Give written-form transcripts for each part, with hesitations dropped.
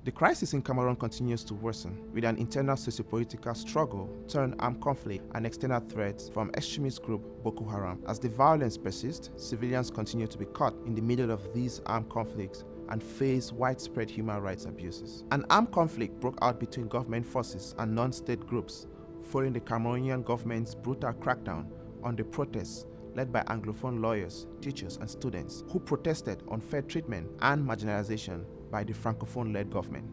The crisis in Cameroon continues to worsen, with an internal sociopolitical struggle turned armed conflict and external threats from extremist group Boko Haram. As the violence persists, civilians continue to be caught in the middle of these armed conflicts and face widespread human rights abuses. An armed conflict broke out between government forces and non-state groups following the Cameroonian government's brutal crackdown on the protests led by Anglophone lawyers, teachers, and students who protested unfair treatment and marginalization by the Francophone-led government.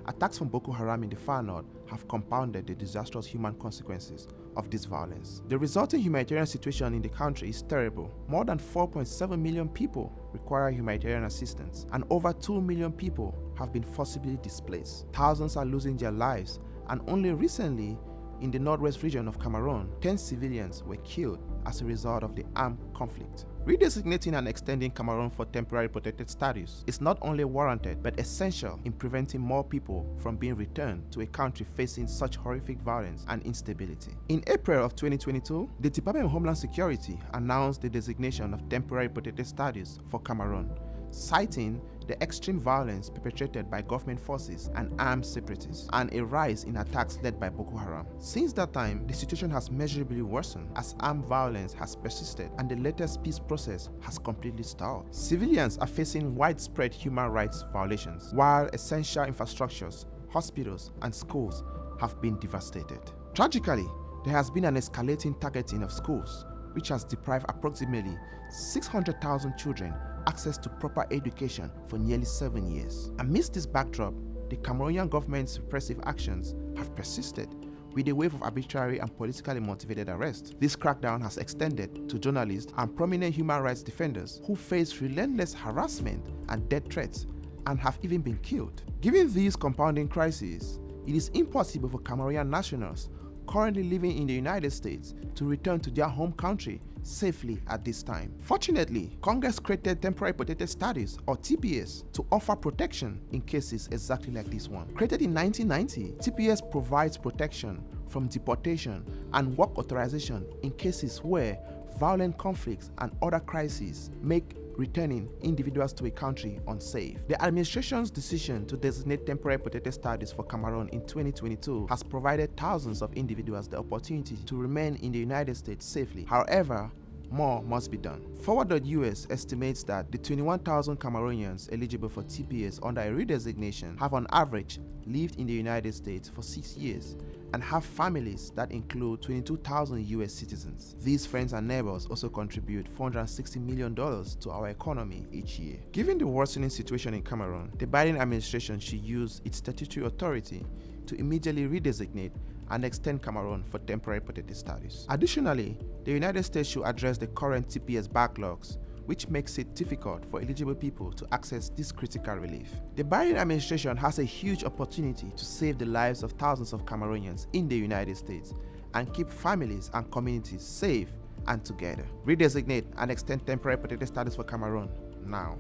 Attacks from Boko Haram in the far north have compounded the disastrous human consequences of this violence. The resulting humanitarian situation in the country is terrible. More than 4.7 million people require humanitarian assistance, and over 2 million people have been forcibly displaced. Thousands are losing their lives, and only recently, in the northwest region of Cameroon, 10 civilians were killed as a result of the armed conflict. Redesignating and extending Cameroon for temporary protected status is not only warranted but essential in preventing more people from being returned to a country facing such horrific violence and instability. In April of 2022, the Department of Homeland Security announced the designation of temporary protected status for Cameroon, citing the extreme violence perpetrated by government forces and armed separatists, and a rise in attacks led by Boko Haram. Since that time, the situation has measurably worsened as armed violence has persisted and the latest peace process has completely stalled. Civilians are facing widespread human rights violations, while essential infrastructures, hospitals, and schools have been devastated. Tragically, there has been an escalating targeting of schools, which has deprived approximately 600,000 children access to proper education for nearly 7 years. Amidst this backdrop, the Cameroonian government's repressive actions have persisted, with a wave of arbitrary and politically motivated arrests. This crackdown has extended to journalists and prominent human rights defenders who face relentless harassment and death threats and have even been killed. Given these compounding crises, it is impossible for Cameroonian nationals currently living in the United States to return to their home country safely at this time. Fortunately, Congress created temporary protected status, or TPS, to offer protection in cases exactly like this one. Created in 1990, TPS provides protection from deportation and work authorization in cases where violent conflicts and other crises make returning individuals to a country unsafe. The administration's decision to designate temporary protected status for Cameroon in 2022 has provided thousands of individuals the opportunity to remain in the United States safely. However, more must be done. Forward.us estimates that the 21,000 Cameroonians eligible for TPS under a redesignation have on average lived in the United States for 6 years and have families that include 22,000 US citizens. These friends and neighbors also contribute $460 million to our economy each year. Given the worsening situation in Cameroon, the Biden administration should use its statutory authority to immediately redesignate and extend Cameroon for temporary protected status. Additionally, the United States should address the current TPS backlogs, which makes it difficult for eligible people to access this critical relief. The Biden administration has a huge opportunity to save the lives of thousands of Cameroonians in the United States and keep families and communities safe and together. Redesignate and extend temporary protected status for Cameroon now.